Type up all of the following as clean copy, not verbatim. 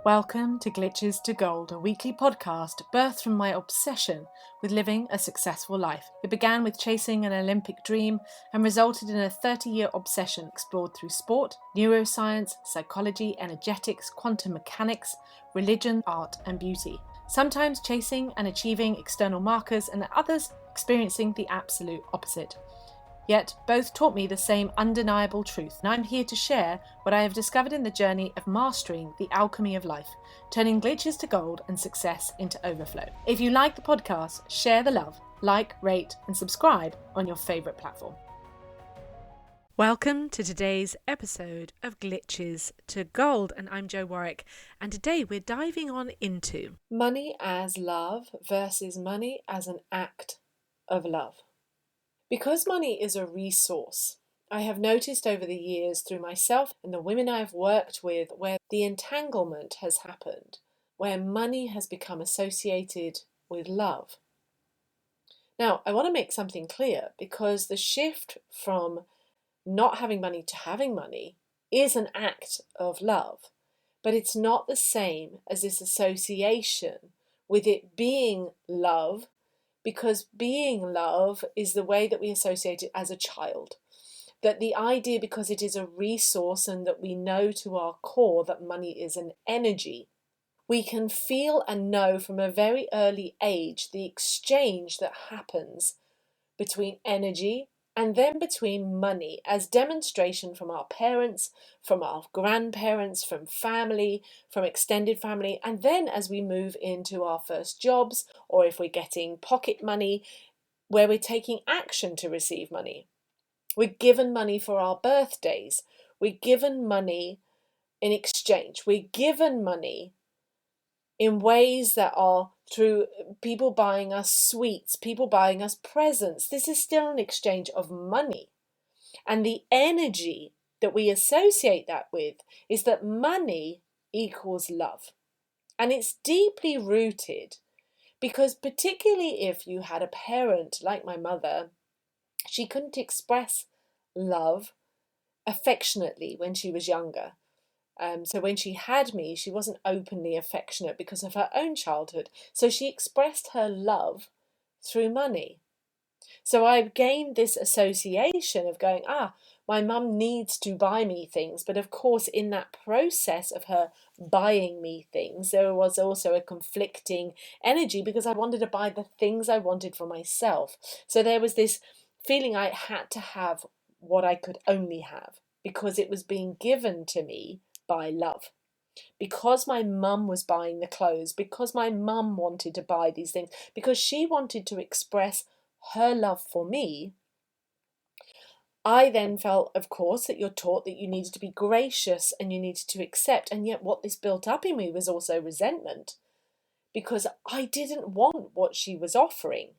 Welcome to Glitches to Gold, a weekly podcast birthed from my obsession with living a successful life. It began with chasing an Olympic dream and resulted in a 30-year obsession explored through sport, neuroscience, psychology, energetics, quantum mechanics, religion, art, and beauty. Sometimes chasing and achieving external markers, and at others experiencing the absolute opposite. Yet both taught me the same undeniable truth, and I'm here to share what I have discovered in the journey of mastering the alchemy of life, turning glitches to gold and success into overflow. If you like the podcast, share the love, like, rate, and subscribe on your favourite platform. Welcome to today's episode of Glitches to Gold, and I'm Jo Warwick, and today we're diving on into money as love versus money as an act of love. Because money is a resource, I have noticed over the years through myself and the women I've worked with where the entanglement has happened, where money has become associated with love. Now, I want to make something clear because the shift from not having money to having money is an act of love, but it's not the same as this association with it being love. Because being love is the way that we associate it as a child. That the idea, because it is a resource and that we know to our core that money is an energy, we can feel and know from a very early age the exchange that happens between energy and then between money as demonstration from our parents, from our grandparents, from family, from extended family, and then as we move into our first jobs, or if we're getting pocket money, where we're taking action to receive money. We're given money for our birthdays. We're given money in exchange. We're given money in ways that are through people buying us sweets, people buying us presents. This is still an exchange of money. And the energy that we associate that with is that money equals love. And it's deeply rooted because particularly if you had a parent like my mother, she couldn't express love affectionately when she was younger. So when she had me, she wasn't openly affectionate because of her own childhood. So she expressed her love through money. So I've gained this association of going, my mum needs to buy me things. But of course, in that process of her buying me things, there was also a conflicting energy because I wanted to buy the things I wanted for myself. So there was this feeling I had to have what I could only have because it was being given to me by love. Because my mum was buying the clothes, because my mum wanted to buy these things, because she wanted to express her love for me, I then felt, of course, that you're taught that you needed to be gracious and you needed to accept. And yet what this built up in me was also resentment because I didn't want what she was offering.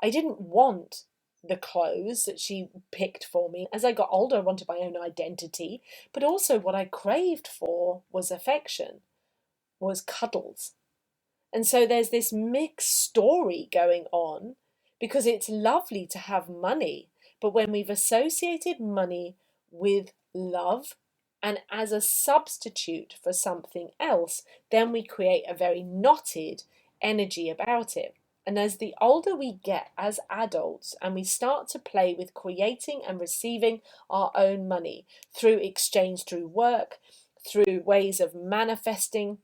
I didn't want the clothes that she picked for me. As I got older, I wanted my own identity, but also what I craved for was affection, was cuddles. And so there's this mixed story going on because it's lovely to have money, but when we've associated money with love and as a substitute for something else, then we create a very knotted energy about it. And as the older we get as adults and we start to play with creating and receiving our own money through exchange, through work, through ways of manifesting,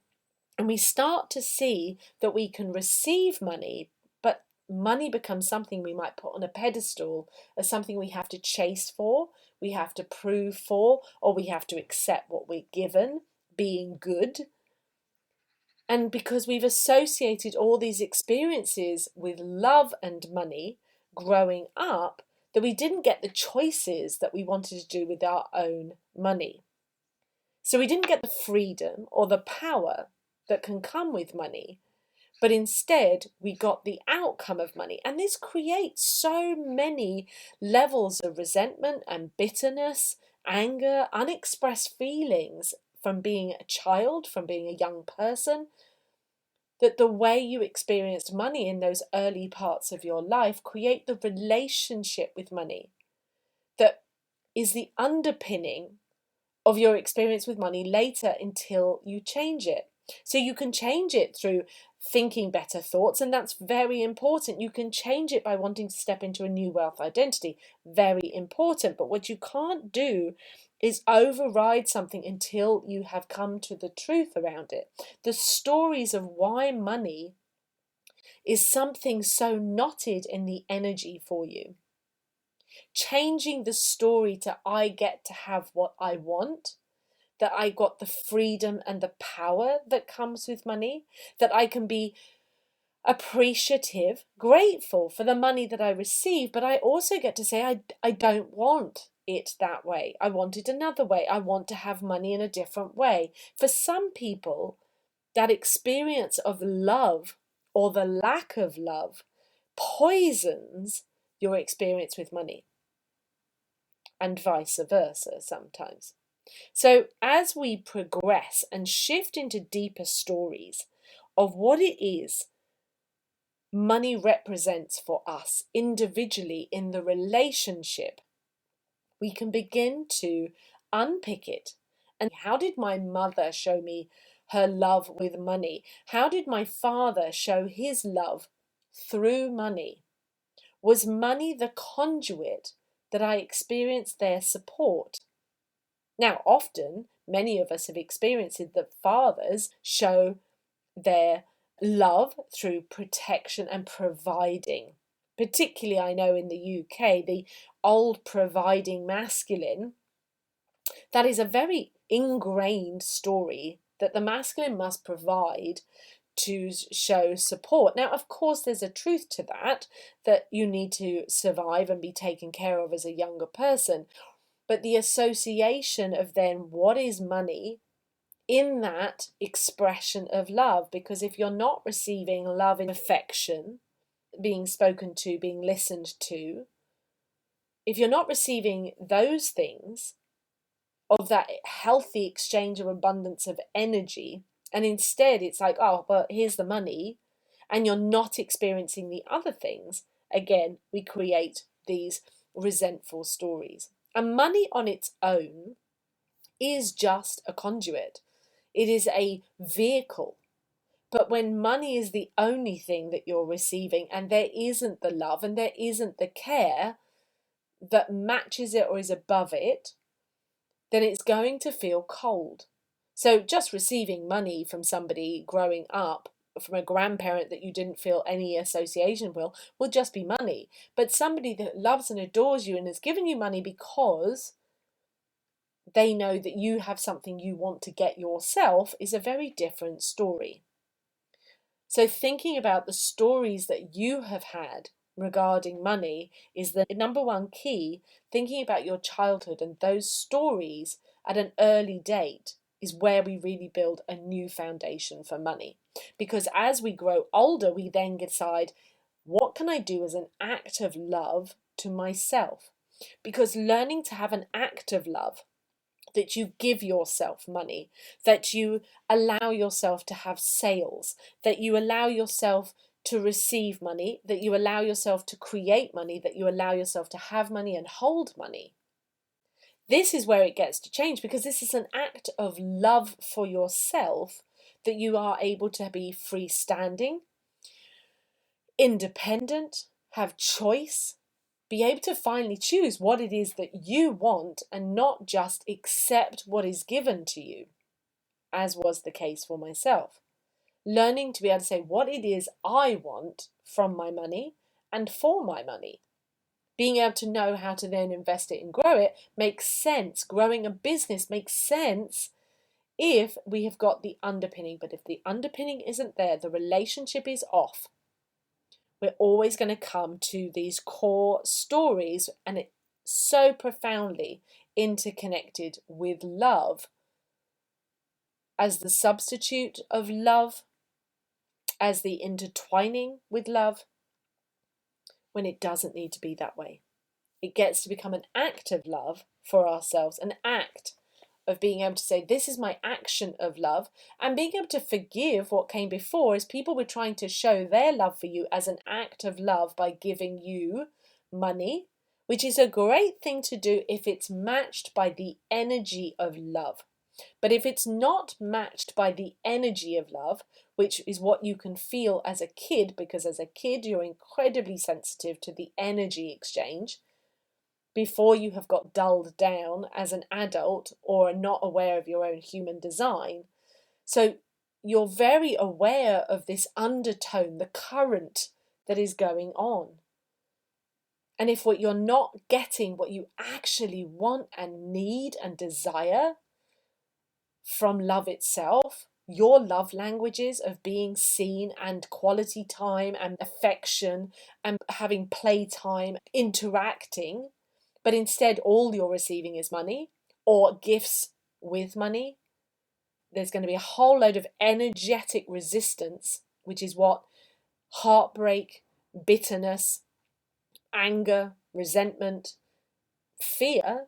and we start to see that we can receive money, but money becomes something we might put on a pedestal as something we have to chase for, we have to prove for, or we have to accept what we're given, being good. And because we've associated all these experiences with love and money growing up, that we didn't get the choices that we wanted to do with our own money. So we didn't get the freedom or the power that can come with money, but instead we got the outcome of money. And this creates so many levels of resentment and bitterness, anger, unexpressed feelings from being a child, from being a young person, that the way you experienced money in those early parts of your life create the relationship with money that is the underpinning of your experience with money later until you change it. So you can change it through thinking better thoughts, and that's very important. You can change it by wanting to step into a new wealth identity, very important. But what you can't do is override something until you have come to the truth around it. The stories of why money is something so knotted in the energy for you. Changing the story to I get to have what I want, that I got the freedom and the power that comes with money, that I can be appreciative, grateful for the money that I receive, but I also get to say, I don't want it that way. I want it another way. I want to have money in a different way. For some people, that experience of love or the lack of love poisons your experience with money, and vice versa sometimes. So as we progress and shift into deeper stories of what it is money represents for us individually in the relationship, we can begin to unpick it. And how did my mother show me her love with money? How did my father show his love through money? Was money the conduit that I experienced their support? Now, often, many of us have experienced it that fathers show their love through protection and providing. Particularly, I know in the UK, the old providing masculine, that is a very ingrained story that the masculine must provide to show support. Now, of course, there's a truth to that, that you need to survive and be taken care of as a younger person. But the association of then what is money in that expression of love, because if you're not receiving love and affection, being spoken to, being listened to, if you're not receiving those things of that healthy exchange of abundance of energy, and instead it's like, oh, but here's the money, and you're not experiencing the other things, again, we create these resentful stories. And money on its own is just a conduit. It is a vehicle. But when money is the only thing that you're receiving and there isn't the love and there isn't the care that matches it or is above it, then it's going to feel cold. So just receiving money from somebody growing up, from a grandparent that you didn't feel any association with, will just be money. But somebody that loves and adores you and has given you money because they know that you have something you want to get yourself is a very different story. So thinking about the stories that you have had regarding money is the number one key. Thinking about your childhood and those stories at an early date is where we really build a new foundation for money. Because as we grow older, we then decide, what can I do as an act of love to myself? Because learning to have an act of love, that you give yourself money, that you allow yourself to have sales, that you allow yourself to receive money, that you allow yourself to create money, that you allow yourself to have money and hold money. This is where it gets to change, because this is an act of love for yourself, that you are able to be freestanding, independent, have choice, be able to finally choose what it is that you want and not just accept what is given to you, as was the case for myself. Learning to be able to say what it is I want from my money and for my money. Being able to know how to then invest it and grow it makes sense. Growing a business makes sense if we have got the underpinning. But if the underpinning isn't there, the relationship is off. We're always going to come to these core stories, and it's so profoundly interconnected with love as the substitute of love, as the intertwining with love, when it doesn't need to be that way. It gets to become an act of love for ourselves, an act of being able to say, this is my action of love, and being able to forgive what came before as people were trying to show their love for you as an act of love by giving you money, which is a great thing to do if it's matched by the energy of love. But if it's not matched by the energy of love, which is what you can feel as a kid, because as a kid you're incredibly sensitive to the energy exchange before you have got dulled down as an adult or are not aware of your own human design. So you're very aware of this undertone, the current that is going on. And if what you're not getting, what you actually want and need and desire from love itself, your love languages of being seen and quality time and affection and having playtime, interacting, but instead all you're receiving is money or gifts with money, there's going to be a whole load of energetic resistance, which is what heartbreak, bitterness, anger, resentment, fear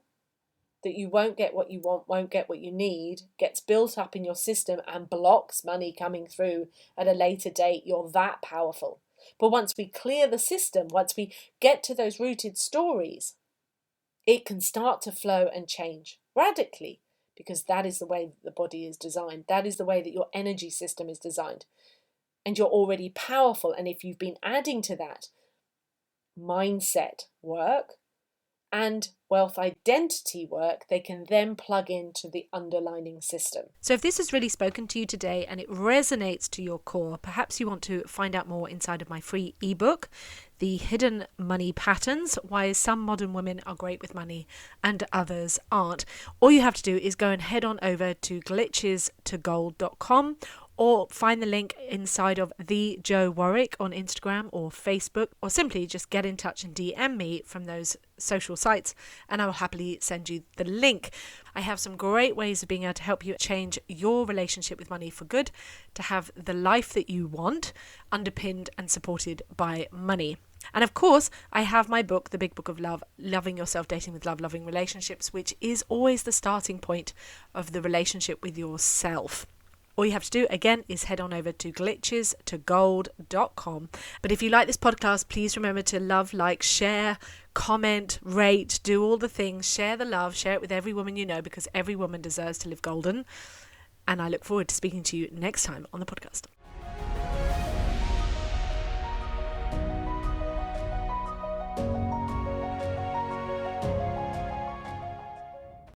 that you won't get what you want, won't get what you need, gets built up in your system and blocks money coming through at a later date. You're that powerful. But once we clear the system, once we get to those rooted stories, it can start to flow and change radically, because that is the way that the body is designed. That is the way that your energy system is designed. And you're already powerful. And if you've been adding to that mindset work and wealth identity work, they can then plug into the underlining system. So if this has really spoken to you today and it resonates to your core, perhaps you want to find out more inside of my free ebook, The Hidden Money Patterns, Why Some Modern Women Are Great with Money and Others Aren't. All you have to do is go and head on over to glitchestogold.com or find the link inside of the Joe Warwick on Instagram or Facebook, or simply just get in touch and DM me from those social sites and I will happily send you the link. I have some great ways of being able to help you change your relationship with money for good, to have the life that you want underpinned and supported by money. And of course, I have my book, The Big Book of Love, Loving Yourself, Dating with Love, Loving Relationships, which is always the starting point of the relationship with yourself. All you have to do, again, is head on over to glitchestogold.com. But if you like this podcast, please remember to love, like, share, comment, rate, do all the things. Share the love, share it with every woman you know, because every woman deserves to live golden. And I look forward to speaking to you next time on the podcast.